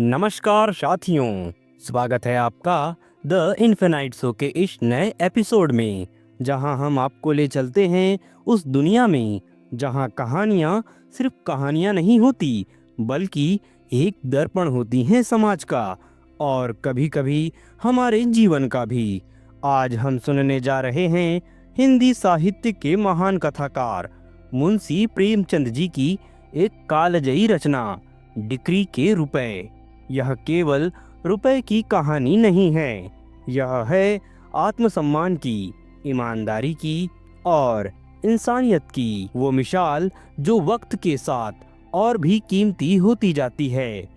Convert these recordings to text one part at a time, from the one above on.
नमस्कार साथियों, स्वागत है आपका द इन्फिनाइट शो के इस नए एपिसोड में, जहां हम आपको ले चलते हैं उस दुनिया में जहां कहानियां सिर्फ कहानियां नहीं होती बल्कि एक दर्पण होती हैं समाज का और कभी-कभी हमारे जीवन का भी। आज हम सुनने जा रहे हैं हिंदी साहित्य के महान कथाकार मुंशी प्रेमचंद जी की एक कालजयी रचना डिक्री के रुपए। यह केवल रुपए की कहानी नहीं है, यह है आत्मसम्मान की, ईमानदारी की और इंसानियत की वो मिसाल जो वक्त के साथ और भी कीमती होती जाती है।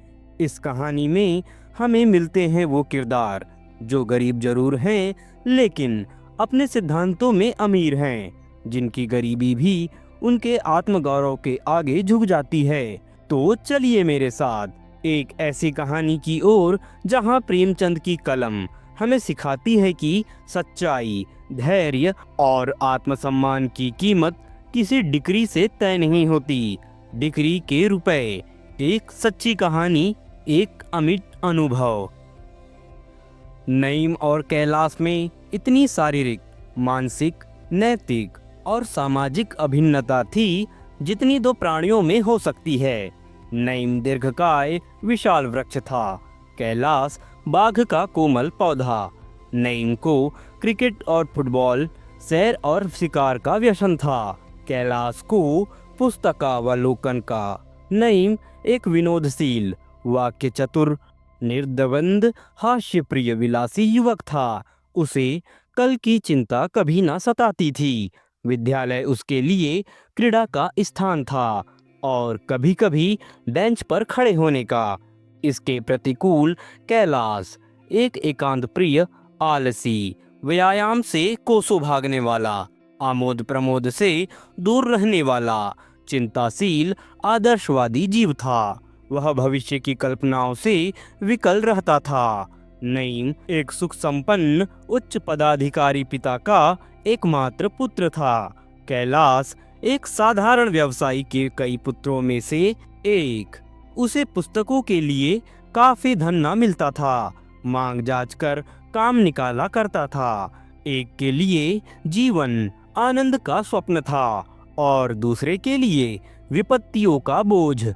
इस कहानी में हमें मिलते हैं वो किरदार जो गरीब जरूर हैं लेकिन अपने सिद्धांतों में अमीर हैं, जिनकी गरीबी भी उनके आत्मगौरव के आगे झुक जाती है। तो चलिए मेरे साथ एक ऐसी कहानी की ओर जहां प्रेमचंद की कलम हमें सिखाती है कि सच्चाई, धैर्य और आत्मसम्मान की कीमत किसी डिक्री से तय नहीं होती। डिक्री के रुपए, एक सच्ची कहानी, एक अमिट अनुभव। नईम और कैलाश में इतनी शारीरिक, मानसिक, नैतिक और सामाजिक अभिन्नता थी जितनी दो प्राणियों में हो सकती है। नईम दीर्घकाय विशाल वृक्ष था, कैलाश बाघ का कोमल पौधा। नईम को क्रिकेट और फुटबॉल, सैर और शिकार का व्यसन था, कैलाश को पुस्तकावलोकन का। नईम एक विनोदशील, वाक्य चतुर, निर्द्वंद, हास्यप्रिय विलासी युवक था। उसे कल की चिंता कभी ना सताती थी। विद्यालय उसके लिए क्रीड़ा का स्थान था और कभी कभी बेंच पर खड़े होने का। इसके प्रतिकूल कैलाश एक एकांत प्रिय, आलसी, व्यायाम से कोसों भागने वाला, आमोद प्रमोद से दूर रहने वाला, चिंताशील, आदर्शवादी जीव था। वह भविष्य की कल्पनाओं से विकल रहता था। नईम एक सुख संपन्न उच्च पदाधिकारी पिता का एकमात्र पुत्र था। कैलाश एक साधारण व्यवसायी के कई पुत्रों में से एक। उसे पुस्तकों के लिए काफी धन न मिलता था, मांग जांच कर काम निकाला करता था। एक के लिए जीवन आनंद का स्वप्न था और दूसरे के लिए विपत्तियों का बोझ।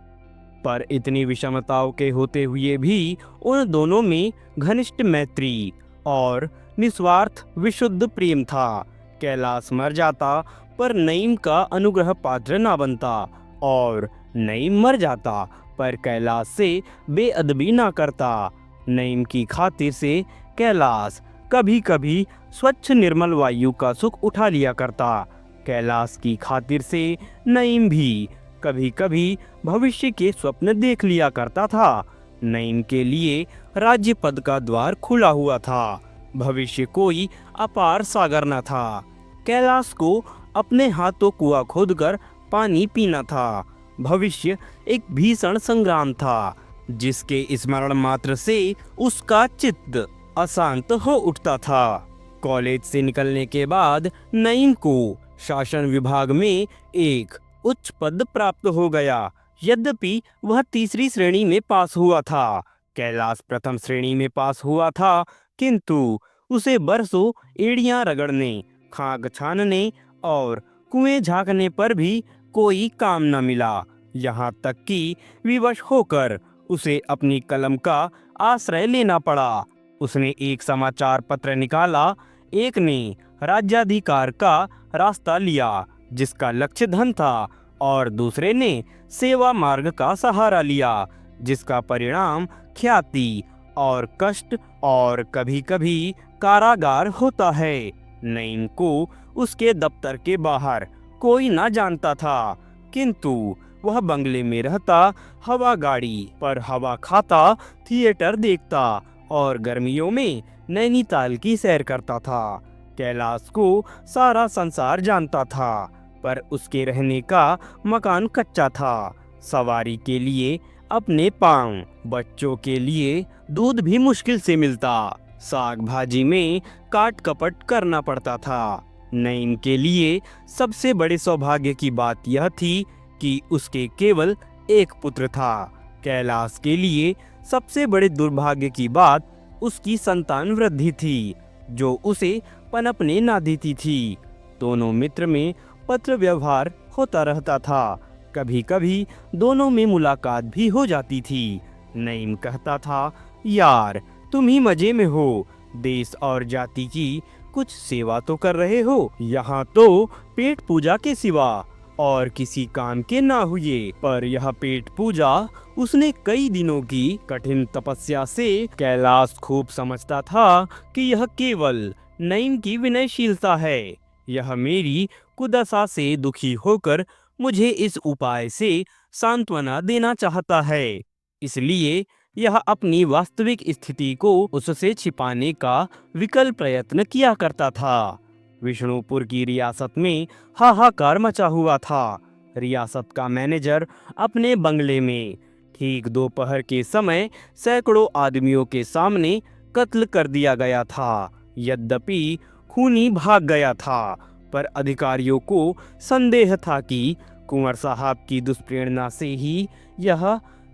पर इतनी विषमताओं के होते हुए भी उन दोनों में घनिष्ठ मैत्री और निस्वार्थ विशुद्ध प्रेम था। कैलाश मर जाता पर नईम का अनुग्रह पात्र ना बनता और नईम मर जाता पर कैलाश से बेअदबी ना करता। नईम की खातिर से कैलाश कभी कभी स्वच्छ निर्मल वायु का सुख उठा लिया करता। कैलाश की खातिर से नईम भी कभी कभी भविष्य के स्वप्न देख लिया करता था। नईम के लिए राज्य पद का द्वार खुला हुआ था, भविष्य कोई अपार सागर न था। कैलाश को अपने हाथों कुआं खोदकर पानी पीना था, भविष्य एक भीषण संग्राम था जिसके स्मरण मात्र से उसका चित्त अशांत हो उठता था। कॉलेज से निकलने के बाद नईम को शासन विभाग में एक उच्च पद प्राप्त हो गया। यद्यपि वह तीसरी श्रेणी में पास हुआ था, कैलाश प्रथम श्रेणी में पास हुआ था, किंतु उसे बरसों एड़ियां रगड़ने, खाक छानने और कुएं झांकने पर भी कोई काम न मिला। यहाँ तक कि विवश होकर उसे अपनी कलम का आश्रय लेना पड़ा। उसने एक समाचार पत्र निकाला, एक ने राज्याधिकार का रास्ता लिया जिसका लक्ष्य धन था और दूसरे ने सेवा मार्ग का सहारा लिया जिसका परिणाम ख्याति और कष्ट और कभी-कभी कारागार होता है। नईम को उसके दफ्तर के बाहर कोई ना जानता था, किंतु वह बंगले में रहता, हवा गाड़ी पर हवा खाता, थिएटर देखता और गर्मियों में नैनीताल की सैर करता था। कैलाश को सारा संसार जानता था पर उसके रहने का मकान कच्चा था। सवारी के लिए अपने पांव, बच्चों के लिए दूध भी मुश्किल से मिलता, साग भाजी में काट कपट करना पड़ता था। नईम के लिए सबसे बड़े सौभाग्य की बात यह थी कि उसके केवल एक पुत्र था। कैलाश के लिए सबसे बड़े दुर्भाग्य की बात उसकी संतान वृद्धि थी, जो उसे पनपने ना देती थी। दोनों मित्र में पत्र व्यवहार होता रहता था। कभी कभी दोनों में मुलाकात भी हो जाती थी। नईम कहता था, यार तुम ही मजे में हो, देश और जाति की कुछ सेवा तो कर रहे हो। यहाँ तो पेट पूजा के सिवा और किसी काम के ना हुए। पर यह पेट पूजा उसने कई दिनों की कठिन तपस्या से कैलाश खूब समझता था कि यह केवल नईम की विनयशीलता है। यह मेरी कुदशा से दुखी होकर मुझे इस उपाय से सांत्वना देना चाहता है, इसलिए यह अपनी वास्तविक स्थिति को उससे छिपाने का विकल प्रयत्न किया करता था। विष्णुपुर की रियासत में हाहाकार मचा हुआ था। रियासत का मैनेजर अपने बंगले में ठीक दोपहर के समय सैकड़ों आदमियों के सामने कत्ल कर दिया गया था। यद्यपि खूनी भाग गया था, पर अधिकारियों को संदेह था कि कुंवर साहब की दुष्प्रेरणा से ही यह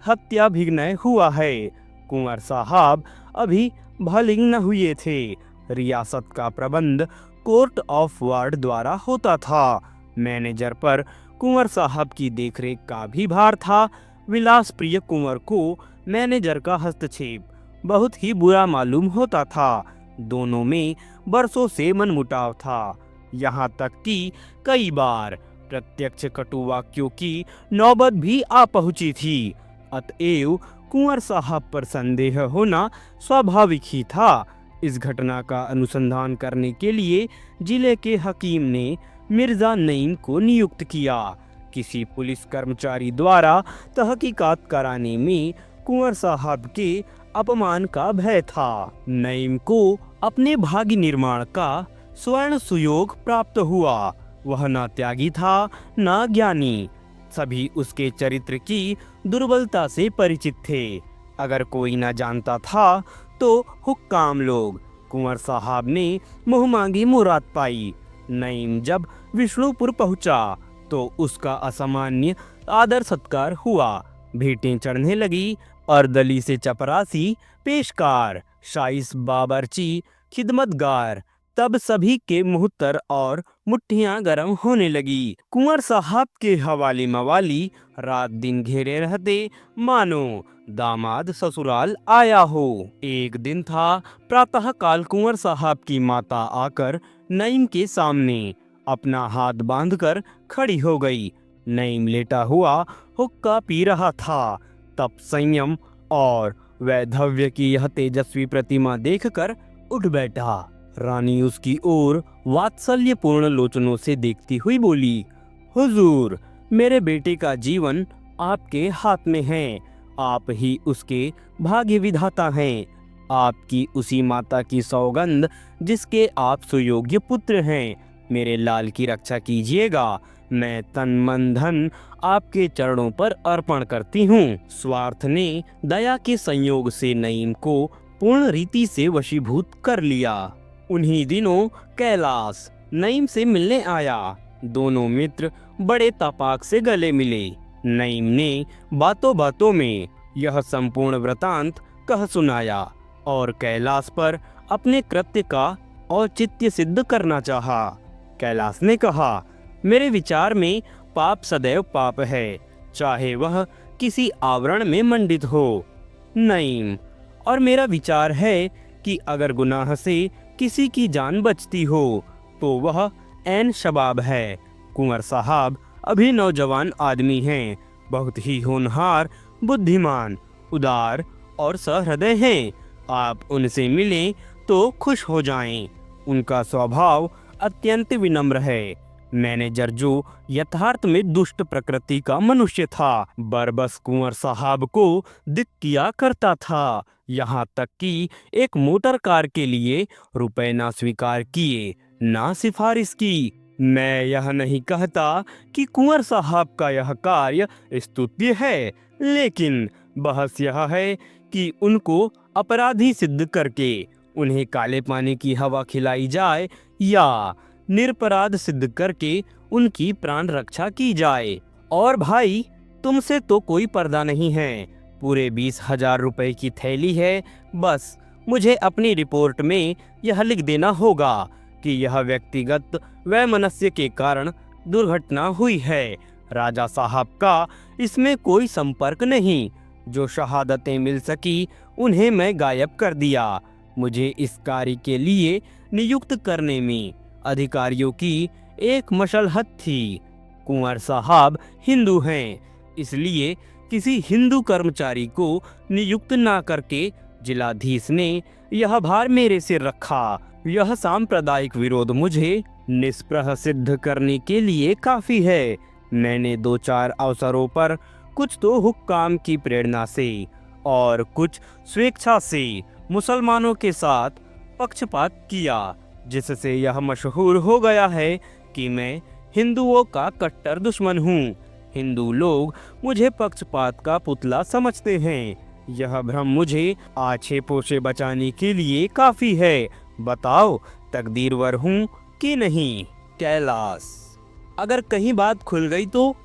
हत्या भिग्नय हुआ है। कुंवर साहब अभी भलिंग न हुए थे। रियासत का प्रबंध कोर्ट ऑफ वार्ड द्वारा होता था। मैनेजर पर कुंवर साहब की देखरेख का भी भार था। विलास प्रिय कुंवर को मैनेजर का हस्तक्षेप बहुत ही बुरा मालूम होता था। दोनों में बरसों से मनमुटाव था, यहाँ तक कि कई बार प्रत्यक्ष कटु वाक्यों की नौबत भी आ पहुंची थी। अतएव कुंवर साहब पर संदेह होना स्वाभाविक ही था। इस घटना का अनुसंधान करने के लिए जिले के हकीम ने मिर्जा नईम को नियुक्त किया। किसी पुलिस कर्मचारी द्वारा तहकीकात कराने में कुंवर साहब के अपमान का भय था। नईम को अपने भाग्य निर्माण का स्वर्ण सुयोग प्राप्त हुआ। वह न त्यागी था न ज्ञानी। सभी उसके चरित्र की दुर्बलता से परिचित थे। अगर कोई न जानता था तो हुक्काम लोग। कुंवर साहब ने मुँह मांगी मुराद पाई। नईम जब विष्णुपुर पहुंचा तो उसका असामान्य आदर सत्कार हुआ। भेंटें चढ़ने लगी। अर्दली से चपरासी, पेशकार, शाइस बाबरची, खिदमतगार, तब सभी के मुहत्तर और मुट्ठियां गर्म होने लगी। कुंवर साहब के हवाले मवाली रात दिन घेरे रहते, मानो दामाद ससुराल आया हो। एक दिन था, प्रातः काल कुंवर साहब की माता आकर नईम के सामने अपना हाथ बांधकर खड़ी हो गई। नईम लेटा हुआ हुक्का पी रहा था। तब संयम और वैधव्य की यह तेजस्वी प्रतिमा देखकर उठ बैठा। रानी उसकी ओर वात्सल्यपूर्ण लोचनों से देखती हुई बोली, हुजूर, मेरे बेटे का जीवन आपके हाथ में है। आप ही उसके भाग्य विधाता हैं। आपकी उसी माता की सौगंध जिसके आप सुयोग्य पुत्र हैं। मेरे लाल की रक्षा कीजिएगा। मैं तन मन धन आपके चरणों पर अर्पण करती हूँ। स्वार्थ ने दया के संयोग से नईम को पूर्ण रीति से वशीभूत कर लिया। उन्हीं दिनों कैलाश नईम से मिलने आया। दोनों मित्र बड़े तपाक से गले मिले। नईम ने बातों बातों में यह संपूर्ण वृतांत कह सुनाया और कैलाश पर अपने कृत्य का औचित्य सिद्ध करना चाहा। कैलाश ने कहा, मेरे विचार में पाप सदैव पाप है, चाहे वह किसी आवरण में मंडित हो। नईम, और मेरा विचार है कि अगर गुनाह से किसी की जान बचती हो तो वह ऐन शबाब है। कुंवर साहब अभी नौजवान आदमी हैं, बहुत ही होनहार, बुद्धिमान, उदार और सहृदय हैं। आप उनसे मिलें तो खुश हो जाएं। उनका स्वभाव अत्यंत विनम्र है। मैनेजर जो यथार्थ में दुष्ट प्रकृति का मनुष्य था, बरबस कुंवर साहब को दिक किया करता था। यहाँ तक कि एक मोटर कार के लिए रुपए ना स्वीकार किए, ना सिफारिश की। मैं यह नहीं कहता कि कुंवर साहब का यह कार्य स्तुत्य है, लेकिन बहस यह है कि उनको अपराधी सिद्ध करके उन्हें काले पानी की हवा खिलाई जाए या निरपराध सिद्ध करके उनकी प्राण रक्षा की जाए। और भाई, तुमसे तो कोई पर्दा नहीं है। पूरे 20,000 रुपए की थैली है। बस मुझे अपनी रिपोर्ट में यह लिख देना होगा कि यह व्यक्तिगत वैमनस्य के कारण दुर्घटना हुई है। राजा साहब का इसमें कोई संपर्क नहीं। जो शहादतें मिल सकी उन्हें मैं गायब कर दिया। मुझे इस कार्य के लिए नियुक्त करने में अधिकारियों की एक मसलहत थी। कुंवर साहब हिंदू हैं, इसलिए किसी हिंदू कर्मचारी को नियुक्त ना करके जिलाधीश ने यह भार मेरे सिर रखा। यह सांप्रदायिक विरोध मुझे निष्प्रह सिद्ध करने के लिए काफी है। मैंने 2-4 अवसरों पर कुछ तो हुक्काम की प्रेरणा से और कुछ स्वेच्छा से मुसलमानों के साथ पक्षपात किया, जिससे यह मशहूर हो गया है कि मैं हिंदुओं का कट्टर दुश्मन हूँ। हिंदू लोग मुझे पक्षपात का पुतला समझते हैं। यह भ्रम मुझे आछे पोछे बचाने के लिए काफी है। बताओ, तकदीरवर हूँ कि नहीं? कैलाश: अगर कहीं बात खुल गई तो?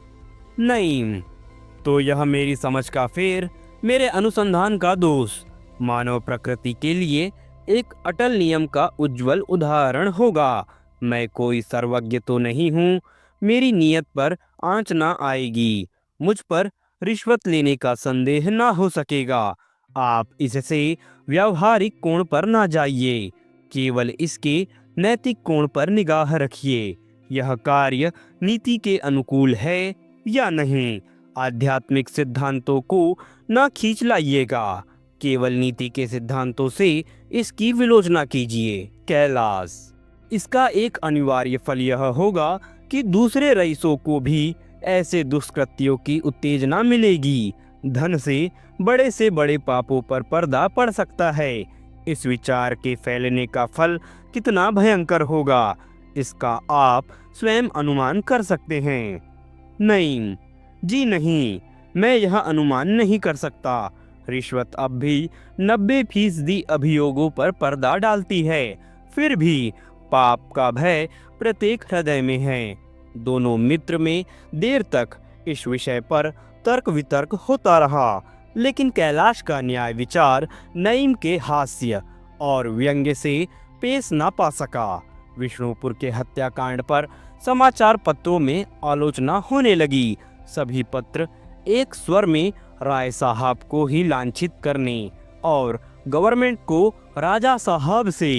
नहीं, तो यह मेरी समझ का फेर, मेरे अनुसंधान का दोष मानव प्रकृति के लिए एक अटल नियम का उज्जवल उदाहरण होगा। मैं कोई सर्वज्ञ तो नहीं हूँ। मेरी नीयत पर आंच ना आएगी। मुझ पर रिश्वत लेने का संदेह ना हो सकेगा। आप इससे व्यावहारिक कोण पर ना जाइए, केवल इसके नैतिक कोण पर निगाह रखिए। यह कार्य नीति के अनुकूल है या नहीं? आध्यात्मिक सिद्धांतों को ना खींच लाइएगा, केवल नीति के सिद्धांतों से इसकी विलोचना कीजिए। कैलाश: इसका एक अनिवार्य फल यह होगा कि दूसरे रईसों को भी ऐसे दुष्कृत्यों की उत्तेजना मिलेगी। धन से बड़े पापों पर पर्दा पड़ सकता है। इस विचार के फैलने का फल कितना भयंकर होगा, इसका आप स्वयं अनुमान कर सकते हैं। नहीं जी नहीं, मैं यह अनुमान नहीं कर सकता। रिश्वत अब भी 90% अभियोगों पर पर्दा डालती है। फिर भी पाप का भय प्रत्येक हृदय में है। दोनों मित्र में देर तक इस विषय पर तर्क वितर्क होता रहा, लेकिन कैलाश का न्याय विचार नईम के हास्य और व्यंग्य से पेश ना पा सका। विष्णुपुर के हत्याकांड पर समाचार पत्रों में आलोचना होने लगी। सभी पत्र एक स्वर में राय साहब को ही लांछित करने और गवर्नमेंट को राजा साहब से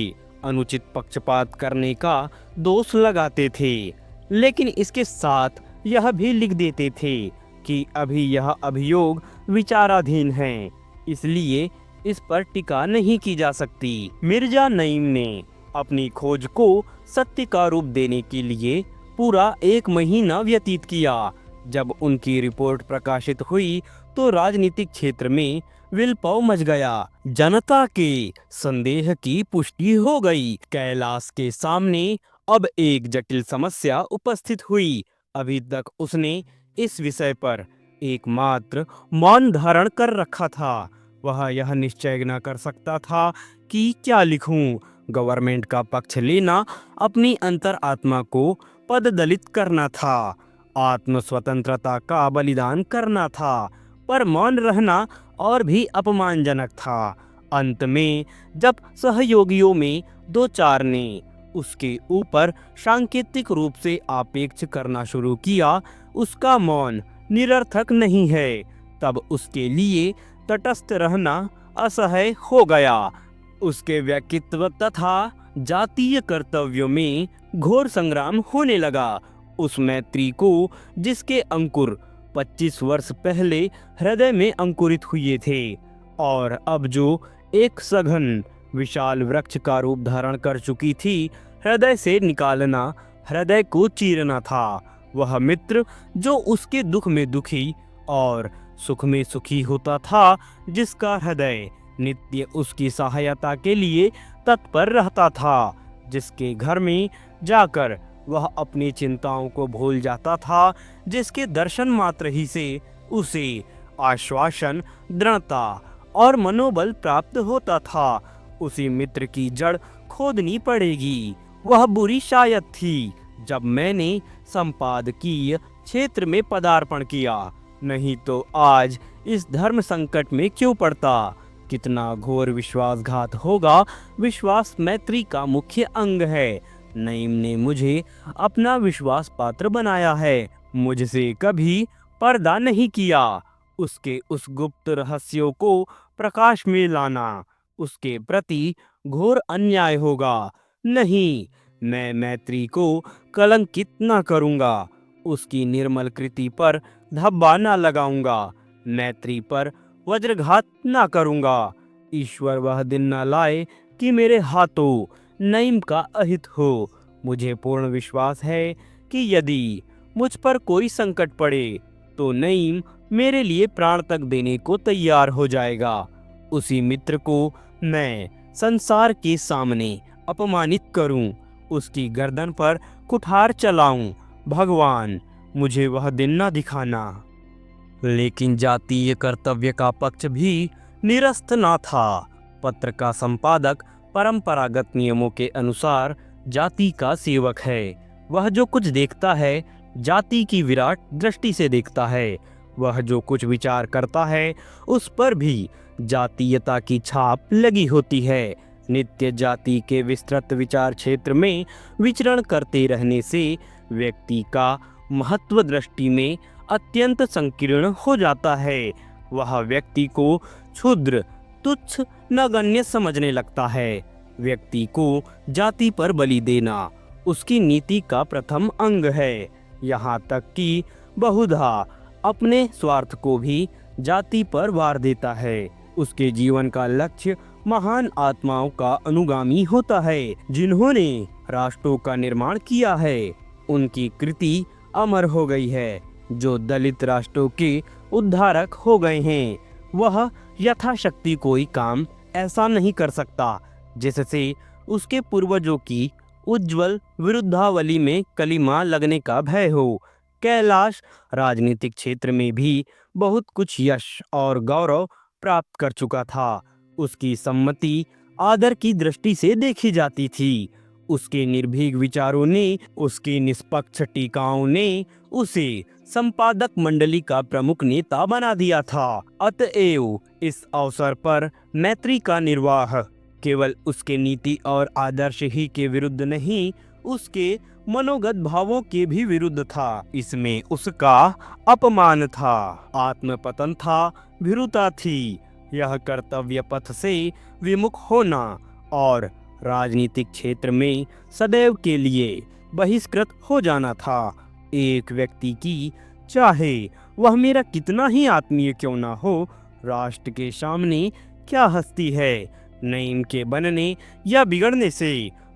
अनुचित पक्षपात करने का दोष लगाते थे, लेकिन इसके साथ यह भी लिख देते थे कि अभी यह अभियोग विचाराधीन है, इसलिए इस पर टिका नहीं की जा सकती। मिर्जा नईम ने अपनी खोज को सत्य का रूप देने के लिए पूरा 1 महीना व्यतीत किया। जब उनकी रिपोर्ट प्रकाशित हुई तो राजनीतिक क्षेत्र में विलपव मच गया। जनता के संदेह की पुष्टि हो गई। कैलाश के सामने अब एक जटिल समस्या उपस्थित हुई। अभी तक उसने इस विषय पर एकमात्र मौन धारण कर रखा था। वह यह निश्चय न कर सकता था कि क्या लिखूं। गवर्नमेंट का पक्ष लेना अपनी अंतरात्मा को पददलित करना था, आत्म स्वतंत्रता का बलिदान करना था, पर मौन रहना और भी अपमानजनक था। अंत में जब सहयोगियों में 2-4 ने उसके ऊपर सांकेतिक रूप से आपेक्ष करना शुरू किया, उसका मौन निरर्थक नहीं है, तब उसके लिए तटस्थ रहना असह्य हो गया। उसके व्यक्तित्व तथा जातीय कर्तव्यों में घोर संग्राम होने लगा। उस मैत्री को जिसके अंकुर 25 वर्ष पहले हृदय में अंकुरित हुए थे और अब जो एक सघन विशाल वृक्ष का रूप धारण कर चुकी थी, हृदय से निकालना हृदय को चीरना था। वह मित्र जो उसके दुख में दुखी और सुख में सुखी होता था, जिसका हृदय नित्य उसकी सहायता के लिए तत्पर रहता था, जिसके घर में जाकर वह अपनी चिंताओं को भूल जाता था, जिसके दर्शन मात्र ही से उसे आश्वासन, दृढ़ता और मनोबल प्राप्त होता था, उसी मित्र की जड़ खोदनी पड़ेगी। वह बुरी शायद थी जब मैंने संपादकीय क्षेत्र में पदार्पण किया, नहीं तो आज इस धर्म संकट में क्यों पड़ता। कितना घोर विश्वासघात होगा। विश्वास मैत्री का मुख्य अंग है। नईम ने मुझे अपना विश्वास पात्र बनाया है, मुझसे कभी पर्दा नहीं किया। उसके उस गुप्त रहस्यों को प्रकाश में लाना उसके प्रति घोर अन्याय होगा। नहीं, मैं मैत्री को कलंकित न करूंगा। उसकी निर्मल कृति पर धब्बा न लगाऊंगा। मैत्री पर वज्रघात न करूंगा। ईश्वर वह दिन न लाए कि मेरे हाथों नईम का अहित हो। मुझे पूर्ण विश्वास है कि यदि मुझ पर कोई संकट पड़े तो नईम मेरे लिए प्राण तक देने को तैयार हो जाएगा। उसी मित्र को मैं संसार के सामने अपमानित करूं, उसकी गर्दन पर कुठार चलाऊं। भगवान, मुझे वह दिन न दिखाना। लेकिन जातीय कर्तव्य का पक्ष भी निरस्त न था। पत्र का संपादक परंपरागत नियमों के अनुसार जाति का सेवक है। वह जो कुछ देखता है जाति की विराट दृष्टि से देखता है। वह जो कुछ विचार करता है उस पर भी जातीयता की छाप लगी होती है। नित्य जाति के विस्तृत विचार क्षेत्र में विचरण करते रहने से व्यक्ति का महत्व दृष्टि में अत्यंत संकीर्ण हो जाता है। वह व्यक्ति को क्षुद्र, तुच्छ, नगण्य समझने लगता है। व्यक्ति को जाति पर बलि देना उसकी नीति का प्रथम अंग है। यहाँ तक कि बहुधा अपने स्वार्थ को भी जाति पर वार देता है। उसके जीवन का लक्ष्य महान आत्माओं का अनुगामी होता है, जिन्होंने राष्ट्रों का निर्माण किया है। उनकी कृति अमर हो गई है। जो दलित राष्ट्रों के उद्धारक हो गए हैं, वह यथाशक्ति कोई काम ऐसा नहीं कर सकता जिससे उसके पूर्वजों की उज्जवल विरुद्धावली में कलीमा लगने का भय हो। कैलाश राजनीतिक क्षेत्र में भी बहुत कुछ यश और गौरव प्राप्त कर चुका था। उसकी सम्मति आदर की दृष्टि से देखी जाती थी। उसके निर्भीक विचारों ने, उसकी निष्पक्ष टीकाओं ने उसे संपादक मंडली का प्रमुख नेता बना दिया था। अतएव इस अवसर पर मैत्री का निर्वाह केवल उसके नीति और आदर्श ही के विरुद्ध नहीं, उसके मनोगत भावों के भी विरुद्ध था। इसमें उसका अपमान था, आत्मपतन था, भीरुता थी। यह कर्तव्य पथ से विमुख होना और राजनीतिक क्षेत्र में सदैव के लिए बहिष्कृत हो जाना था। एक व्यक्ति की, चाहे वह मेरा कितना ही आत्मीय क्यों ना हो, राष्ट्र के सामने क्या हस्ती है। नईम के बनने या बिगड़ने से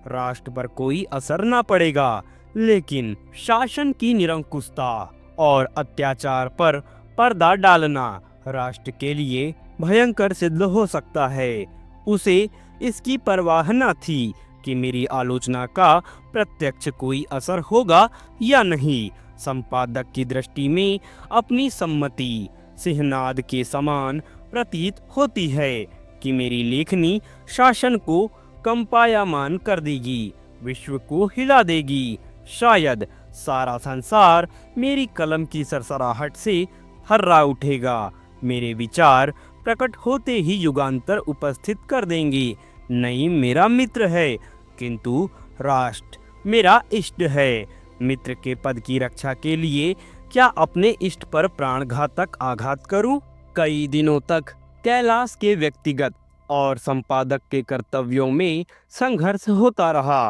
राष्ट्र पर कोई असर ना पड़ेगा, लेकिन शासन की निरंकुशता और अत्याचार पर पर्दा डालना राष्ट्र के लिए भयंकर सिद्ध हो सकता है। उसे इसकी परवाह न थी कि मेरी आलोचना का प्रत्यक्ष कोई असर होगा या नहीं। संपादक की दृष्टि में अपनी सम्मति सिंहनाद के समान प्रतीत होती है कि मेरी लेखनी शासन को कंपायमान कर देगी, विश्व को हिला देगी। शायद सारा संसार मेरी कलम की सरसराहट से हर्रा उठेगा। मेरे विचार प्रकट होते ही युगांतर उपस्थित कर देंगे। नईम मेरा मित्र है, किंतु राष्ट्र मेरा इष्ट है। मित्र के पद की रक्षा के लिए क्या अपने इष्ट पर प्राणघातक आघात करूं? कई दिनों तक कैलाश के व्यक्तिगत और संपादक के कर्तव्यों में संघर्ष होता रहा।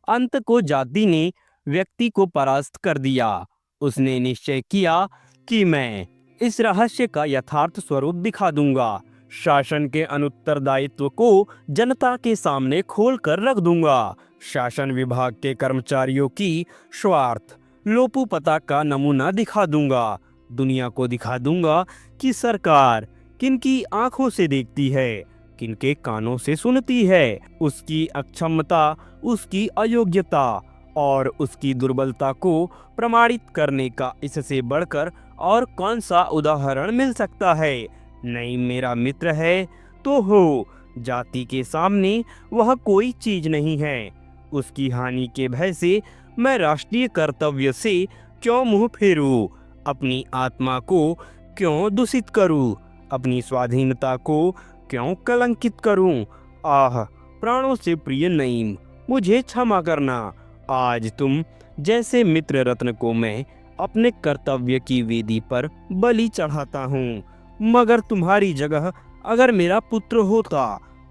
अंत को जाति ने व्यक्ति को परास्त कर दिया। उसने निश्चय किया कि मैं इस रहस्य का यथार्थ स्वरूप दिखा दूंगा। शासन के अनुत्तरदायित्व को जनता के सामने खोल कर रख दूंगा। शासन विभाग के कर्मचारियों की स्वार्थ लोपुपता का नमूना दिखा दूंगा। दुनिया को दिखा दूंगा कि सरकार किनकी आंखों से देखती है, किनके कानों से सुनती है। उसकी अक्षमता, उसकी अयोग्यता और उसकी दुर्बलता को प्रमाणित करने का इससे बढ़कर और कौन सा उदाहरण मिल सकता है। नईम मेरा मित्र है तो हो, जाति के सामने वह कोई चीज नहीं है। उसकी हानि के भय से मैं राष्ट्रीय कर्तव्य से क्यों मुंह फेरूं? अपनी आत्मा को क्यों दूषित करूं? अपनी स्वाधीनता को क्यों कलंकित करूं? आह, प्राणों से प्रिय नईम, मुझे क्षमा करना। आज तुम जैसे मित्र रत्न को मैं अपने कर्तव्य की वेदी पर बलि चढ़ाता हूँ, मगर तुम्हारी जगह अगर मेरा पुत्र होता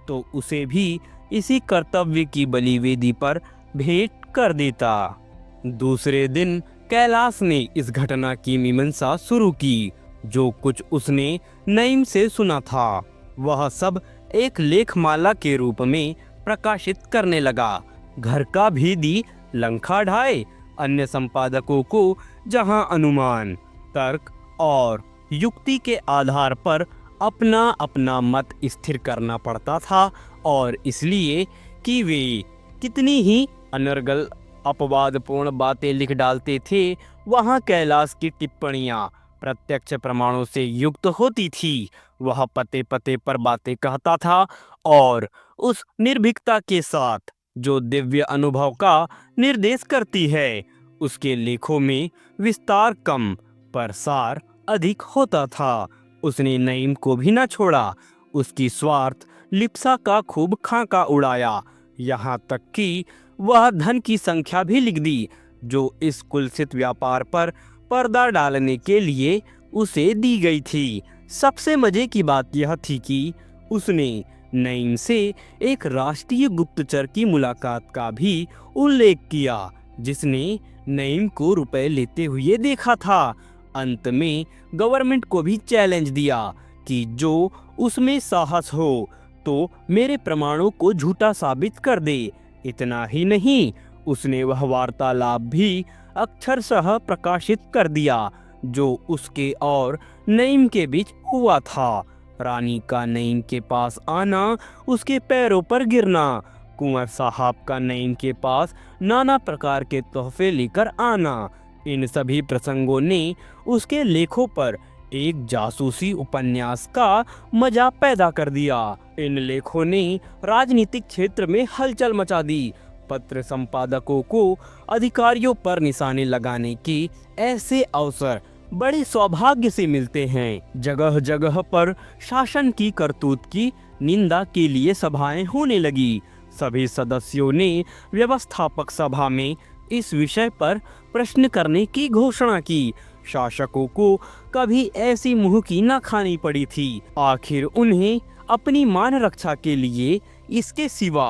तो उसे भी इसी कर्तव्य की बलि वेदी पर भेंट कर देता। दूसरे दिन कैलाश ने इस घटना की मीमांसा शुरू की। जो कुछ उसने नईम से सुना था वह सब एक लेखमाला के रूप में प्रकाशित करने लगा। घर का भेदी लंका ढाए। अन्य संपादकों को जहां अनुमान, तर्क और युक्ति के आधार पर अपना अपना मत स्थिर करना पड़ता था, और इसलिए कि वे कितनी ही अनर्गल अपवादपूर्ण बातें लिख डालते थे, वहां कैलाश की टिप्पणियां प्रत्यक्ष प्रमाणों से युक्त होती थी। वह पते पते पर बातें कहता था और उस निर्भीकता के साथ जो दिव्य अनुभव का निर्देश करती है। उसके लेखों में विस्तार कम पर सार अधिक होता था। उसने नईम को भी न छोड़ा। उसकी स्वार्थ लिप्सा का खूब खाका उड़ाया, यहाँ तक कि वह धन की संख्या भी लिख दी जो इस कुलसित व्यापार पर पर्दा डालने के लिए उसे दी गई थी। सबसे मजे की बात यह थी कि उसने नईम से एक राष्ट्रीय गुप्तचर की मुलाकात का भी उल्लेख किया, जिसने नईम को रुपए लेते हुए देखा था। अंत में गवर्नमेंट को भी चैलेंज दिया कि जो उसमें साहस हो तो मेरे प्रमाणों को झूठा साबित कर दे। इतना ही नहीं, उसने वह वार्तालाप भी अक्षरशः प्रकाशित कर दिया जो उसके और नईम के बीच हुआ था। रानी का नईम के पास आना, उसके पैरों पर गिरना, कुंवर साहब का नईम के पास नाना प्रकार के तोहफे लेकर आना, इन सभी प्रसंगों ने उसके लेखों पर एक जासूसी उपन्यास का मजा पैदा कर दिया। इन लेखों ने राजनीतिक क्षेत्र में हलचल मचा दी। पत्र संपादकों को अधिकारियों पर निशाने लगाने के ऐसे अवसर बड़े सौभाग्य से मिलते हैं। जगह जगह पर शासन की करतूत की निंदा के लिए सभाएं होने लगी। सभी सदस्यों ने व्यवस्थापक सभा में इस विषय पर प्रश्न करने की घोषणा की। शासकों को कभी ऐसी मुंह की न खानी पड़ी थी। आखिर उन्हें अपनी मान रक्षा के लिए इसके सिवा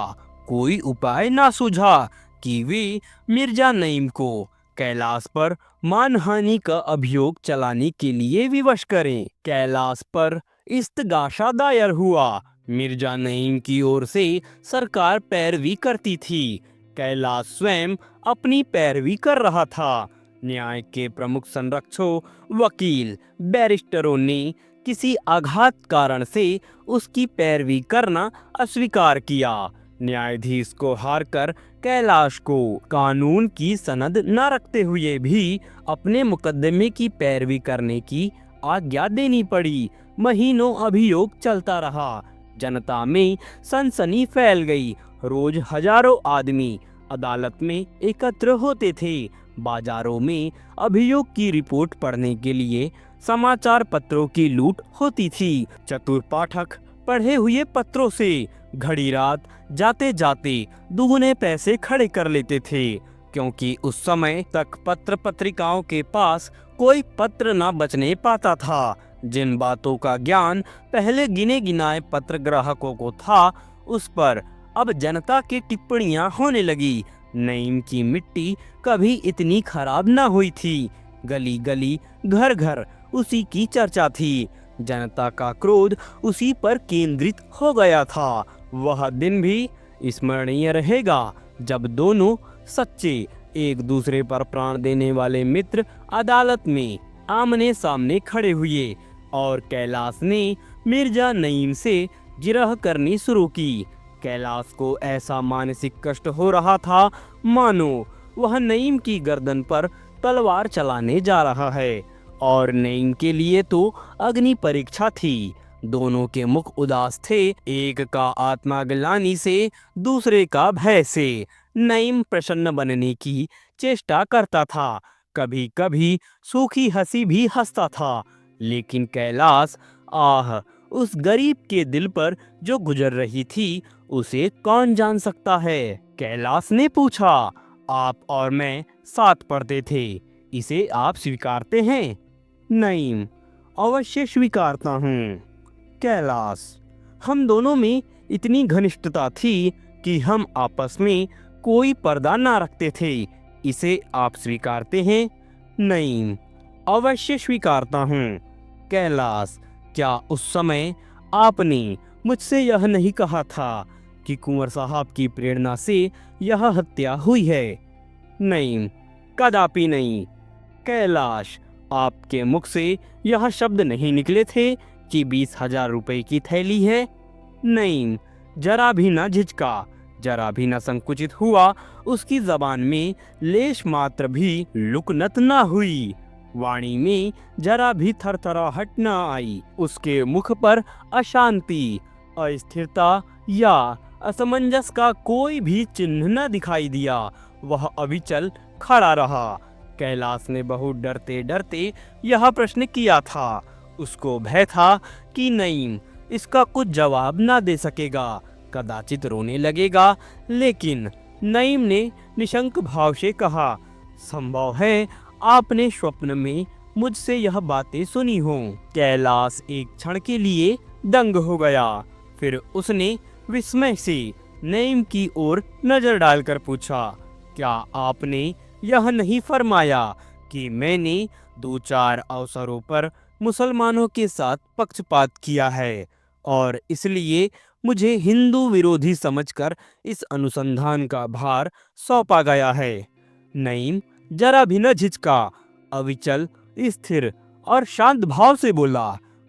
कोई उपाय ना सूझा कि वे मिर्जा नईम को कैलाश पर मानहानि का अभियोग चलाने के लिए विवश करें। कैलाश पर इस्तगासा दायर हुआ। मिर्जा नईम की ओर से सरकार पैरवी करती थी। कैलाश स्वयं अपनी पैरवी कर रहा था। न्याय के प्रमुख संरक्षक, वकील, बैरिस्टरों ने किसी आघात कारण से उसकी पैरवी करना अस्वीकार किया। न्यायाधीश को हारकर कैलाश को कानून की सनद न रखते हुए भी अपने मुकदमे की पैरवी करने की आज्ञा देनी पड़ी। महीनों अभियोग चलता रहा। जनता में सनसनी फैल गई। रोज हजारों आदमी अदालत में एकत्र होते थे। बाजारों में अभियोग की रिपोर्ट पढ़ने के लिए समाचार पत्रों की लूट होती थी। चतुर पाठक पढ़े हुए पत्रों से घड़ी रात जाते जाते दुगने पैसे खड़े कर लेते थे, क्योंकि उस समय तक पत्र पत्रिकाओं के पास कोई पत्र न बचने पाता था। जिन बातों का ज्ञान पहले गिने गिनाए पत्र ग्राहकों को था, उस पर अब जनता की टिप्पणियां होने लगी। नईम की मिट्टी कभी इतनी खराब न हुई थी। गली गली, घर घर उसी की चर्चा थी। जनता का क्रोध उसी पर केंद्रित हो गया था। वह दिन भी स्मरणीय रहेगा जब दोनों सच्चे, एक दूसरे पर प्राण देने वाले मित्र अदालत में आमने सामने खड़े हुए और कैलाश ने मिर्जा नईम से जिरह करनी शुरू की। कैलाश को ऐसा मानसिक कष्ट हो रहा था मानो वह नईम की गर्दन पर तलवार चलाने जा रहा है, और नईम के लिए तो अग्नि परीक्षा थी। दोनों के मुख उदास थे, एक का आत्मग्लानि से, दूसरे का भय से। नईम प्रसन्न बनने की चेष्टा करता था, कभी कभी सूखी हंसी भी हंसता था, लेकिन कैलाश, आह, उस गरीब के दिल पर जो गुजर रही थी उसे कौन जान सकता है। कैलाश ने पूछा, आप और मैं साथ पढ़ते थे, इसे आप स्वीकारते हैं? नईम, अवश्य स्वीकारता हूँ। कैलाश, हम दोनों में इतनी घनिष्ठता थी कि हम आपस में कोई पर्दा ना रखते थे, इसे आप स्वीकारते हैं? नईम, अवश्य स्वीकारता हूँ। कैलाश, क्या उस समय आपने मुझसे यह नहीं कहा था कि कुंवर साहब की प्रेरणा से यह हत्या हुई है? नईम, कदापि नहीं। कैलाश, आपके मुख से यह शब्द नहीं निकले थे कि 20,000 रुपए की थैली है? नईम, जरा भी न झिझका, जरा भी न संकुचित हुआ, उसकी जबान में लेश मात्र भी लुकनत न हुई, वाणी में जरा भी थरथराहट न आई, उसके मुख पर अशांति, अस्थिरता या असमंजस का कोई भी चिन्ह न दिखाई दिया। वह अविचल खड़ा रहा। कैलाश ने बहुत डरते डरते यह प्रश्न किया था। उसको भय था कि नईम इसका कुछ जवाब ना दे सकेगा, कदाचित रोने लगेगा, लेकिन नईम ने निशंक भाव से कहा, संभव है आपने स्वप्न में मुझसे यह बातें सुनी हो। कैलाश एक क्षण के लिए दंग हो गया, फिर उसने विस्मय से नईम की ओर नजर डालकर पूछा, क्या आपने यह नहीं फरमाया कि मैंने 2-4 अवसरों पर मुसलमानों के साथ पक्षपात किया है और इसलिए मुझे हिंदू विरोधी समझकर इस अनुसंधान का भार सौंपा गया है? नईम जरा भी न झिझका, अविचल, स्थिर और शांत भाव से बोला,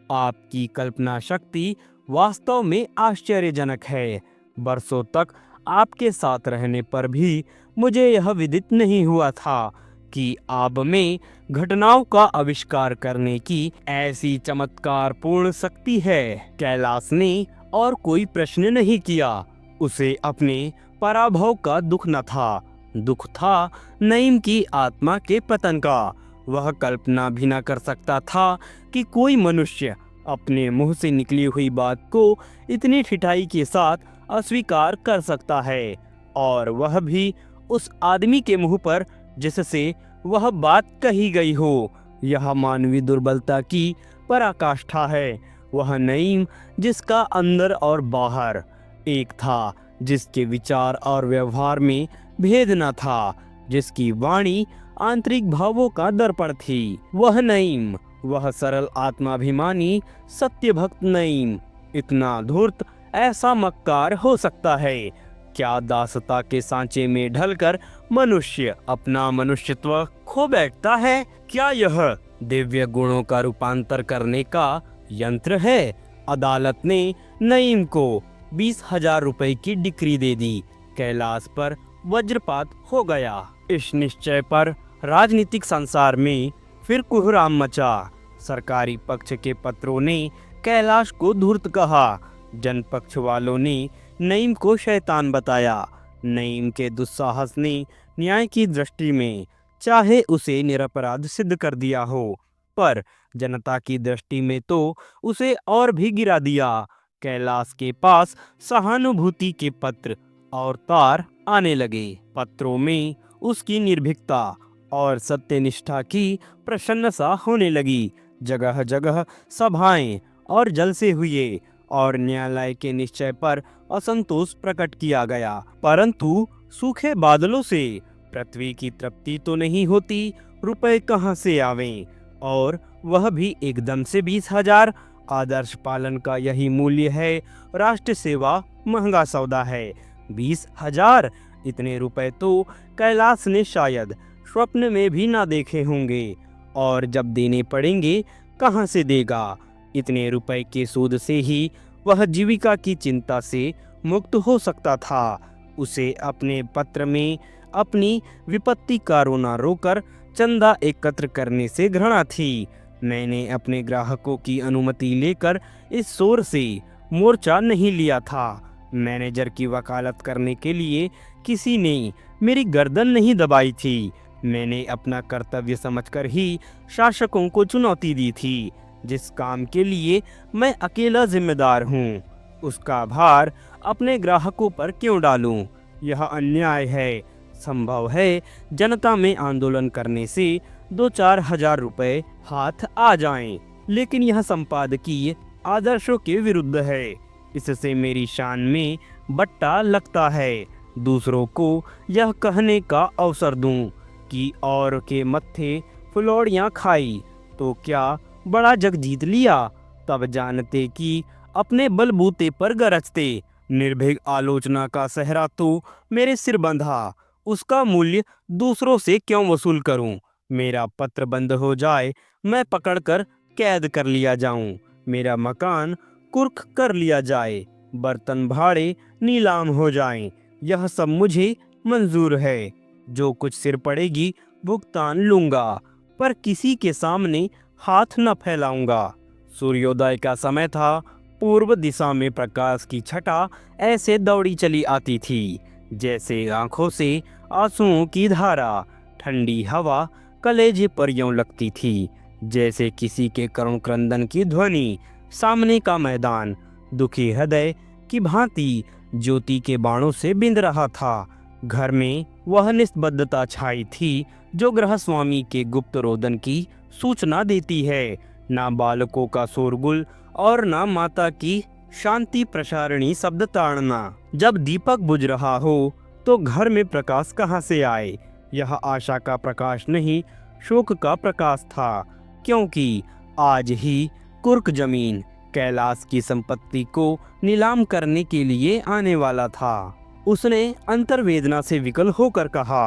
आपकी कल्पना शक्ति वास्तव में आश्चर्यजनक है। बरसों तक आपके साथ रहने पर भी मुझे यह विदित नहीं हुआ था कि आप में घटनाओं का आविष्कार करने की ऐसी चमत्कारपूर्ण शक्ति है। कैलाश ने और कोई प्रश्न नहीं किया। उसे अपने पराभव का दुख न था, दुख था नईम की आत्मा के पतन का। वह कल्पना भी न कर सकता था कि कोई मनुष्य अपने मुंह से निकली हुई बात को इतनी ठिठाई के साथ अस्वीकार कर सकता है, और वह भी उस आदमी के मुंह पर जिससे वह बात कही गई हो। यह मानवीय दुर्बलता की पराकाष्ठा है। वह नईम जिसका अंदर और बाहर एक था, जिसके विचार और व्यवहार में भेद न था, जिसकी वाणी आंतरिक भावों का दर्पण थी। वह नईम, वह सरल आत्माभिमानी सत्य भक्त नईम, इतना धूर्त, ऐसा मक्कार हो सकता है? क्या दासता के सांचे में ढलकर मनुष्य अपना मनुष्यत्व खो बैठता है? क्या यह दिव्य गुणों का रूपांतर करने का यंत्र है? अदालत ने नईम को 20,000 रुपए की डिक्री दे दी। कैलाश पर वज्रपात हो गया। इस निश्चय पर राजनीतिक संसार में फिर कोहराम मचा। सरकारी पक्ष के पत्रों ने कैलाश को धूर्त कहा, जनपक्ष वालों ने नईम को शैतान बताया। नईम के दुस्साहस ने न्याय की दृष्टि में चाहे उसे निरपराध सिद्ध कर दिया हो, पर जनता की दृष्टि में तो उसे और भी गिरा दिया। कैलाश के पास सहानुभूति के पत्र और तार आने लगे। पत्रों में उसकी निर्भीकता और सत्यनिष्ठा की प्रशंसा होने लगी। जगह जगह सभाएं और जलसे हुए और न्यायालय के निश्चय पर असंतोष प्रकट किया गया। परंतु सूखे बादलों से पृथ्वी की तृप्ति तो नहीं होती, रुपए कहाँ से आवें? और वह भी एकदम से 20,000। आदर्श पालन का यही मूल्य है। राष्ट्र सेवा महंगा सौदा है। 20,000, इतने रुपए तो कैलाश ने शायद स्वप्न में भी ना देखे होंगे। और जब देने पड़ेंगे, कहाँ से देगा? इतने रुपए के सूद से ही वह जीविका की चिंता से मुक्त हो सकता था। उसे अपने पत्र में अपनी विपत्ति का रोना रोकर चंदा एकत्र करने से घृणा थी। मैंने अपने ग्राहकों की अनुमति लेकर इस शोर से मोर्चा नहीं लिया था। मैनेजर की वकालत करने के लिए किसी ने मेरी गर्दन नहीं दबाई थी। मैंने अपना कर्तव्य समझकर ही शासकों को चुनौती दी थी। जिस काम के लिए मैं अकेला जिम्मेदार हूँ, उसका भार अपने ग्राहकों पर क्यों डालूं? यह अन्याय है। संभव है जनता में आंदोलन करने से 2-4 हजार रुपए हाथ आ जाएं, लेकिन यह संपादकीय आदर्शों के विरुद्ध है। इससे मेरी शान में बट्टा लगता है। दूसरों को यह कहने का अवसर दूं कि और के मत्थे फुलौड़ियाँ खाई तो क्या बड़ा जग जीत लिया। तब जानते कि अपने बलबूते पर गरजते। निर्भीक आलोचना का सहरा तो मेरे सिर बंधा, उसका मूल्य दूसरों से क्यों वसूल करूं? मेरा पत्र बंद हो जाए, मैं पकड़कर कैद कर लिया जाऊं, मेरा मकान कुर्क कर लिया जाए, बर्तन भाड़े नीलाम हो जाएं, यह सब मुझे मंजूर है। जो कुछ सिर पड़ेगी भुगतान लूंगा, पर किसी के सामने हाथ न फैलाऊंगा। सूर्योदय का समय था। पूर्व दिशा में प्रकाश की छटा ऐसे दौड़ी चली आती थी जैसे आंखों से आंसुओं की धारा। ठंडी हवा कलेजे पर यूं लगती थी जैसे किसी के करुण क्रंदन की ध्वनि। सामने का मैदान दुखी हृदय की भांति ज्योति के बाणों से बिंद रहा था। घर में वह निस्तब्धता छाई थी जो गृहस्वामी के गुप्त रोदन की सूचना देती है। ना बालकों का शोरगुल और ना माता की शांति प्रसारणी शब्द ताड़ना। जब दीपक बुझ रहा हो तो घर में प्रकाश कहाँ से आए? यह आशा का प्रकाश नहीं, शोक का प्रकाश था, क्योंकि आज ही कुर्क जमीन कैलाश की संपत्ति को नीलाम करने के लिए आने वाला था। उसने अंतर्वेदना से विकल होकर कहा,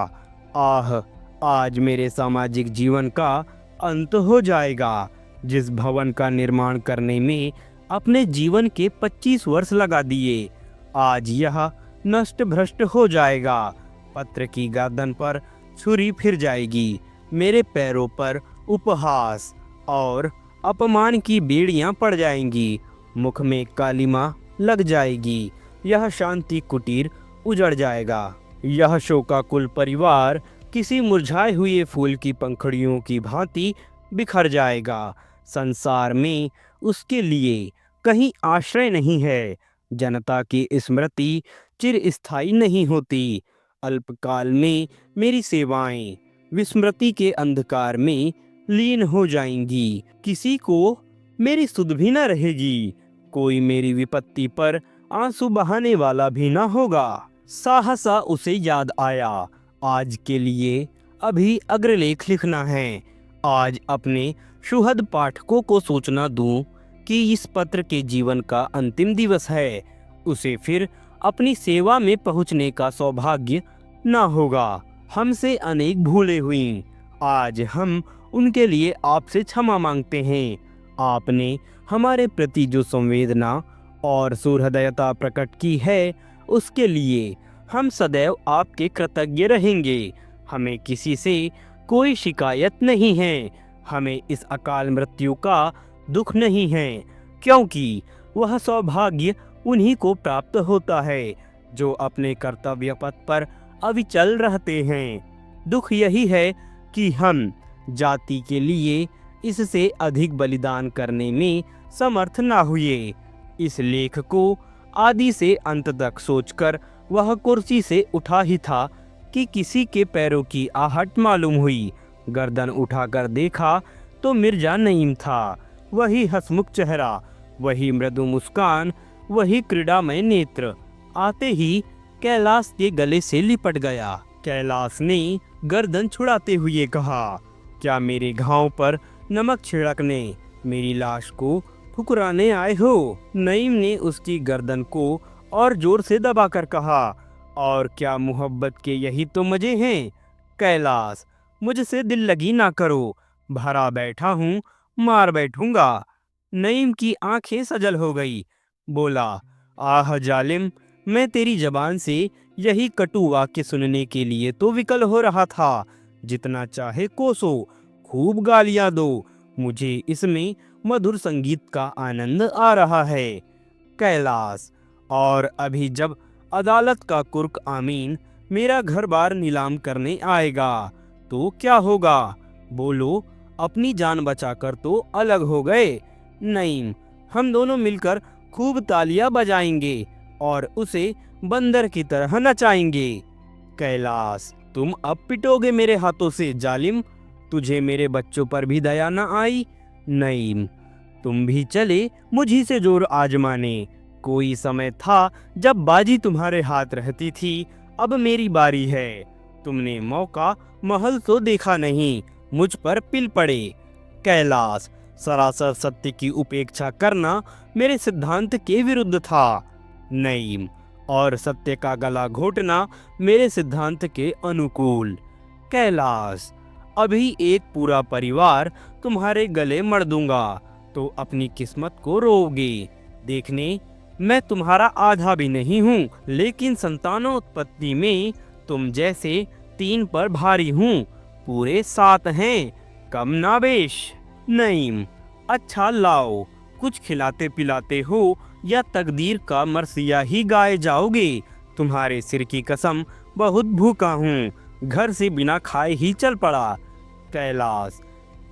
आह, आज मेरे सामाजिक जीवन का अंत हो जाएगा। जिस भवन का निर्माण करने में अपने जीवन के 25 वर्ष लगा दिए, आज यह नष्ट भ्रष्ट हो जाएगा। पत्र की गर्दन पर छुरी फिर जाएगी, मेरे पैरों पर उपहास और अपमान की बेड़ियां पड़ जाएंगी, मुख में कालिमा लग जाएगी, यह शांति कुटीर उजड़ जाएगा। यह शोकाकुल परिवार किसी मुरझाए हुए फूल की पंखुड़ियों की भांति बिखर जाएगा। संसार में उसके लिए कहीं आश्रय नहीं है। जनता की स्मृति चिरस्थायी नहीं होती। अल्पकाल में मेरी सेवाएं विस्मृति के अंधकार में लीन हो जाएंगी। किसी को मेरी सुध भी न रहेगी। कोई मेरी विपत्ति पर आंसू बहाने वाला भी न होगा। सहसा उसे याद आया, आज के लिए अभी अग्रलेख लिखना है। आज अपने सुहृद पाठकों को सूचना दूं कि इस पत्र के जीवन का अंतिम दिवस है। उसे फिर अपनी सेवा में पहुंचने का सौभाग्य न होगा। हमसे अनेक भूलें हुईं। आज हम उनके लिए आपसे क्षमा मांगते हैं। आपने हमारे प्रति जो संवेदना और सुहृदयता प्रकट की है, उसके लिए हम सदैव आपके कृतज्ञ रहेंगे। हमें किसी से कोई शिकायत नहीं है। हमें इस अकाल मृत्यु का दुख नहीं है, क्योंकि वह सौभाग्य उन्हीं को प्राप्त होता है जो अपने कर्तव्य पथ पर अविचल रहते हैं। दुख यही है कि हम जाति के लिए इससे अधिक बलिदान करने में समर्थ ना हुए। इस लेख को आदि से अंत तक सोचकर वह कुर्सी से उठा ही था कि किसी के पैरों की आहट मालूम हुई। गर्दन उठाकर देखा तो मिर्जा नईम था। वही हंसमुख चेहरा, वही मृदु मुस्कान, वही क्रीड़ामय नेत्र। आते ही कैलाश के गले से लिपट गया। कैलाश ने गर्दन छुड़ाते हुए कहा, क्या मेरे घाव पर नमक छिड़कने, मेरी लाश को ठुकराने आए हो? नईम ने उसकी गर्दन को और जोर से दबाकर कहा, और क्या मोहब्बत के यही तो मजे हैं? कैलाश, मुझसे दिल लगी ना करो, भरा बैठा हूँ, मार बैठूंगा। नईम की आंखें सजल हो गई। बोला, आह जालिम, मैं तेरी जबान से यही कटु वाक्य सुनने के लिए तो विकल हो रहा था। जितना चाहे कोसो, खूब गालियां दो, मुझे इसमें मधुर संगीत का आनंद आ रहा है। कैलाश, और अभी जब अदालत का कुर्क आमीन मेरा घर बार नीलाम करने आएगा तो क्या होगा? बोलो, अपनी जान बचाकर तो अलग हो गए, नईम, हम दोनों मिलकर खूब तालियां बजाएंगे और उसे बंदर की तरह नचाएंगे। कैलाश, तुम अब पिटोगे मेरे हाथों से जालिम। तुझे मेरे बच्चों पर भी दया न आई। नईम, तुम भी चले मुझी से जोर आजमाने। कोई समय था जब बाजी तुम्हारे हाथ रहती थी, अब मेरी बारी है। तुमने मौका महल तो देखा नहीं, मुझ पर पिल पड़े। कैलाश, सरासर सत्य की उपेक्षा करना मेरे सिद्धांत के विरुद्ध था। नईम, और सत्य का गला घोटना मेरे सिद्धांत के अनुकूल। कैलाश, अभी एक पूरा परिवार तुम्हारे गले मर दूंगा तो अपनी किस्मत को रोओगे। देखने मैं तुम्हारा आधा भी नहीं हूँ, लेकिन संतानोत्पत्ति में तुम जैसे 3 पर भारी हूँ, पूरे 7 हैं, कम ना बेश। नईम, अच्छा लाओ, कुछ खिलाते पिलाते हो या तकदीर का मरसिया ही गाए जाओगे। तुम्हारे सिर की कसम, बहुत भूखा हूँ, घर से बिना खाए ही चल पड़ा। कैलाश,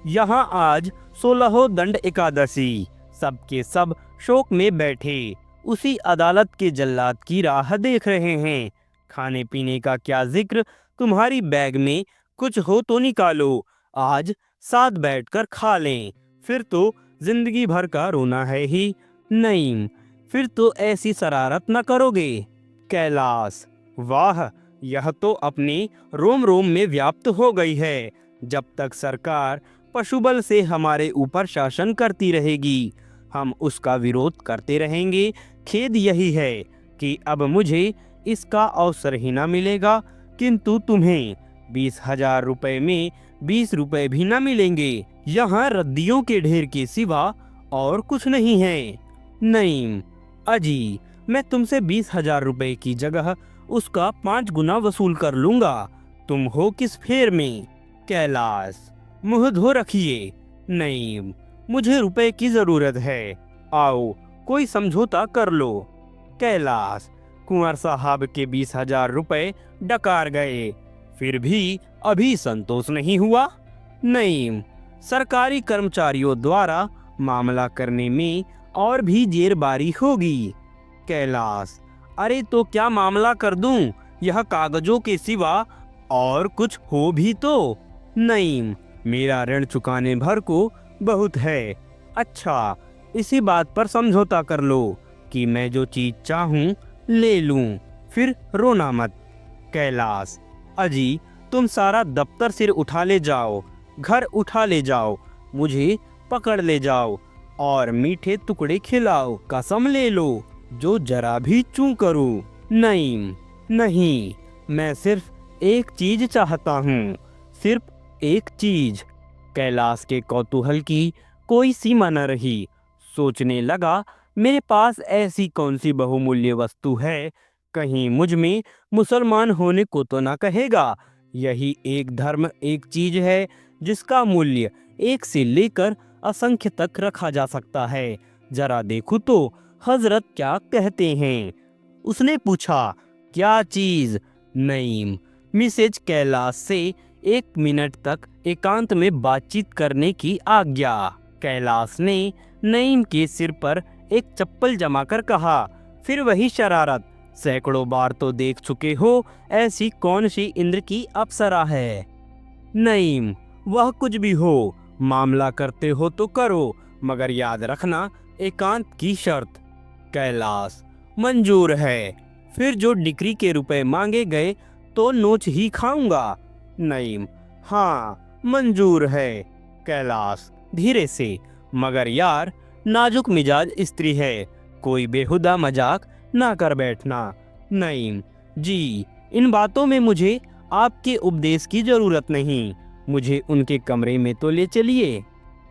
यहाँ आज 16 दंड एकादशी, सबके सब शोक में बैठे उसी अदालत के जल्लाद की राह देख रहे हैं। खाने पीने का क्या जिक्र, तुम्हारी बैग में कुछ हो तो निकालो, आज साथ बैठकर खा लें, फिर तो जिंदगी भर का रोना है ही। नईम, फिर तो ऐसी शरारत न करोगे। कैलाश, वाह, यह तो अपने रोम रोम में व्याप्त हो गई है। जब तक सरकार पशुबल से हमारे ऊपर शासन करती रहेगी, हम उसका विरोध करते रहेंगे। खेद यही है कि अब मुझे इसका अवसर ही ना मिलेगा, किंतु तुम्हें 20,000 रुपए में 20 रुपए भी ना मिलेंगे। यहाँ रद्दियों के ढेर के सिवा और कुछ नहीं है। नईम, अजी, मैं तुमसे 20,000 रुपए की जगह उसका 5 गुना वसूल कर लूंगा। तुम हो किस फेर में? कैलाश, मुंह धो रखिए। नईम, मुझे रुपए की जरूरत है, आओ कोई समझौता कर लो। कैलाश, कुंवर साहब के 20,000 रुपए डकार गए, फिर भी अभी संतोष नहीं हुआ। नईम, सरकारी कर्मचारियों द्वारा मामला करने में और भी जेरबारी होगी। कैलाश, अरे तो क्या मामला कर दूं, यह कागजों के सिवा और कुछ हो भी तो। नईम, मेरा ऋण चुकाने भर को बहुत है। अच्छा, इसी बात पर समझौता कर लो कि मैं जो चीज चाहूं ले लूं, फिर रोना मत। कैलाश, अजी, तुम सारा दफ्तर सिर उठा ले जाओ, घर उठा ले जाओ, मुझे पकड़ ले जाओ और मीठे टुकड़े खिलाओ, कसम ले लो जो जरा भी चूं करूं। नईम, नहीं, मैं सिर्फ एक चीज चाहता हूँ, सिर्फ एक चीज। कैलाश के कौतूहल की कोई सीमा न रही। सोचने लगा, मेरे पास ऐसी कौन सी बहुमूल्य वस्तु है, कहीं मुझ में मुसलमान होने को तो ना कहेगा। यही एक धर्म, एक चीज है जिसका मूल्य 1 से लेकर असंख्य तक रखा जा सकता है। जरा देखो तो हजरत क्या कहते हैं। उसने पूछा, क्या चीज? नईम, मिसेज कैलाश से 1 मिनट तक एकांत में बातचीत करने की आज्ञा। कैलाश ने नईम के सिर पर एक चप्पल जमाकर कहा, फिर वही शरारत, सैकड़ों बार तो देख चुके हो, ऐसी कौन सी इंद्र की अप्सरा है। नईम, वह कुछ भी हो, मामला करते हो तो करो, मगर याद रखना एकांत की शर्त। कैलाश, मंजूर है, फिर जो डिक्री के रुपए मांगे गए तो नोच ही खाऊंगा। नईम, हाँ मंजूर है। कैलाश, धीरे से, मगर यार नाजुक मिजाज स्त्री है, कोई बेहुदा मजाक ना कर बैठना। नईम, जी, इन बातों में मुझे आपके उपदेश की जरूरत नहीं, मुझे उनके कमरे में तो ले चलिए।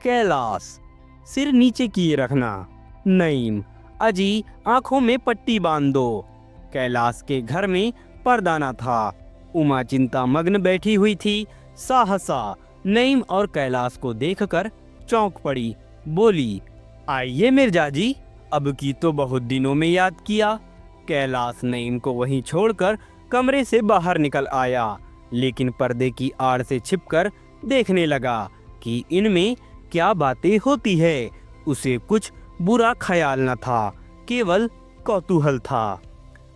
कैलाश, सिर नीचे किए रखना। नईम, अजी, आंखों में पट्टी बांध दो। कैलाश के घर में पर्दा न था। उमा चिंता मग्न बैठी हुई थी। सहसा नईम और कैलाश को देखकर चौंक पड़ी, बोली, आइए मिर्जा जी, अब की तो बहुत दिनों में याद किया। कैलाश नईम को वहीं छोड़कर कमरे से बाहर निकल आया, लेकिन पर्दे की आड़ से छिपकर देखने लगा कि इनमें क्या बातें होती है। उसे कुछ बुरा ख्याल न था, केवल कौतूहल था।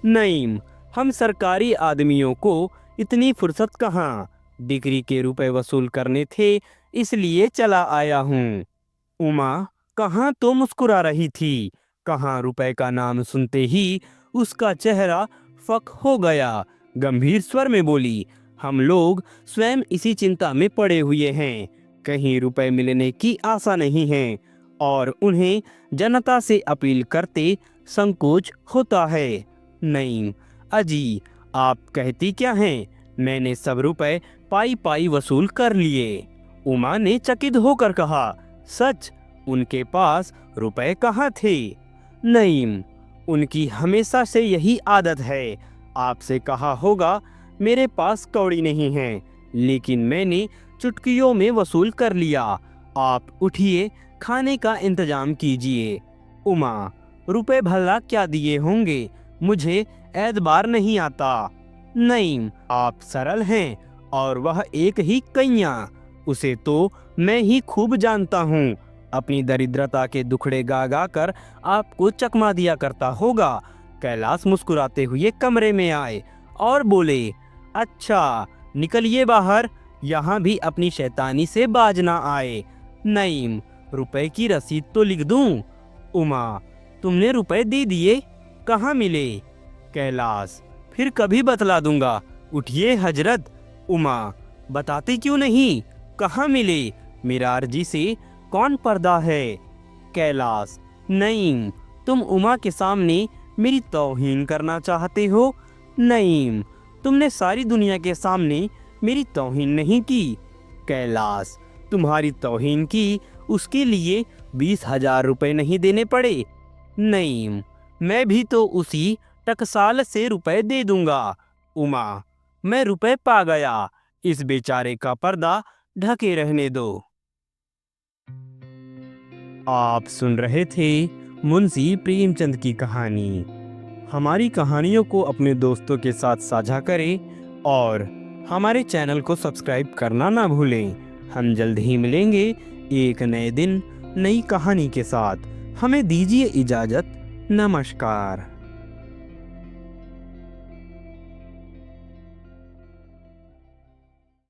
नईम, हम सरकारी आदमियों को इतनी फुर्सत कहाँ, डिग्री के रुपए वसूल करने थे, इसलिए चला आया हूँ। उमा कहाँ तो मुस्कुरा रही थी, कहाँ रुपए का नाम सुनते ही उसका चेहरा फक हो गया। गंभीर स्वर में बोली, हम लोग स्वयं इसी चिंता में पड़े हुए हैं, कहीं रुपए मिलने की आशा नहीं है और उन्हें जनता से अपील करते संकोच होता है। नहीं अजी, आप कहती क्या हैं? मैंने सब रुपए पाई पाई वसूल कर लिए। उमा ने चकित होकर कहा, सच? उनके पास रुपए कहाँ थे? नईम, उनकी हमेशा से यही आदत है। आपसे कहा होगा मेरे पास कौड़ी नहीं है, लेकिन मैंने चुटकियों में वसूल कर लिया। आप उठिए, खाने का इंतजाम कीजिए। उमा, रुपए भला क्या दिए होंगे, मुझे एतबार नहीं आता। नईम, आप सरल हैं और वह एक ही कैया, उसे तो मैं ही खूब जानता हूँ। अपनी दरिद्रता के दुखड़े गा गा कर आपको चकमा दिया करता होगा। कैलाश मुस्कुराते हुए कमरे में आए और बोले, अच्छा निकलिए बाहर, यहाँ भी अपनी शैतानी से बाज ना आए। नईम, रुपए की रसीद तो लिख दूं? उमा, तुमने रुपए दे दिए? कहाँ मिले? कैलाश, फिर कभी बतला दूंगा, उठिए हजरत। उमा, बताते क्यों नहीं, कहाँ मिले? मिरार जी से कौन पर्दा है? कैलाश, नईम, तुम उमा के सामने मेरी तौहीन करना चाहते हो? नईम, तुमने सारी दुनिया के सामने मेरी तौहीन नहीं की। कैलाश, तुम्हारी तौहीन की, उसके लिए 20,000 रुपए नहीं देने पड़े। नईम, मैं भी तो उसी टकसाल से रुपए दे दूंगा। उमा, मैं रुपए पा गया, इस बेचारे का पर्दा ढके रहने दो। आप सुन रहे थे मुंशी प्रेमचंद की कहानी। हमारी कहानियों को अपने दोस्तों के साथ साझा करें और हमारे चैनल को सब्सक्राइब करना ना भूलें। हम जल्द ही मिलेंगे एक नए दिन नई कहानी के साथ। हमें दीजिए इजाज़त। नमस्कार।